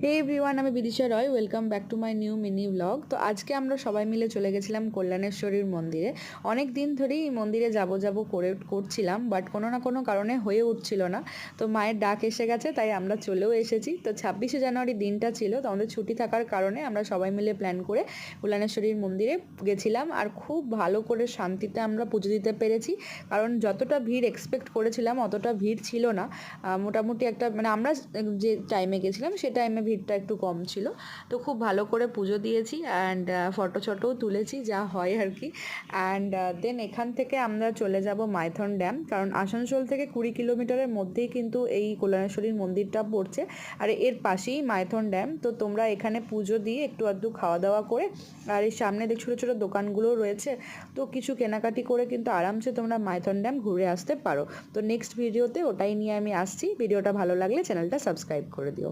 হে everyone, আমি Bidisha Roy. Welcome back to my new mini blog. তো আজকে আমরা সবাই মিলে চলে গেছিলাম কল্যাণেশ্বরীর মন্দিরে। অনেক দিন ধরেই এই মন্দিরে যাব করছিলাম, বাট কোনো না কোনো কারণে হয়ে উঠছিল না। তো মায়ের ডাক এসে গেছে, তাই আমরা চলেও এসেছি। তো 26শে জানুয়ারি দিনটা ছিল, তো আমাদের ছুটি থাকার কারণে আমরা সবাই মিলে প্ল্যান করে কল্যাণেশ্বরীর মন্দিরে গেছিলাম। আর খুব ভালো করে শান্তিতে আমরা পুজো দিতে পেরেছি, কারণ যতটা ভিড় এক্সপেক্ট করেছিলাম অতটা ভিড় ছিল না। মোটামুটি একটা মানে আমরা যে টাইমে গেছিলাম সে টাইমে ভিড়টা একটু কম ছিল। তো খুব ভালো করে পুজো দিয়েছি অ্যান্ড ফটোও তুলেছি, যা হয় আর কি। অ্যান্ড দেন এখান থেকে আমরা চলে যাব মাইথন ড্যাম, কারণ আসানসোল থেকে 20 কিলোমিটারের মধ্যেই কিন্তু এই কল্যাণেশ্বরীর মন্দিরটা পড়ছে। আর এর পাশেই মাইথন ড্যাম। তো তোমরা এখানে পুজো দিয়ে একটু আধটু খাওয়া দাওয়া করে, আর এই সামনে ছোটো ছোটো দোকানগুলো রয়েছে, তো কিছু কেনাকাটি করে কিন্তু আরামসে তোমরা মাইথন ড্যাম ঘুরে আসতে পারো। তো নেক্সট ভিডিওতে ওটাই নিয়ে আমি আসছি। ভিডিওটা ভালো লাগলে চ্যানেলটা সাবস্ক্রাইব করে দিও।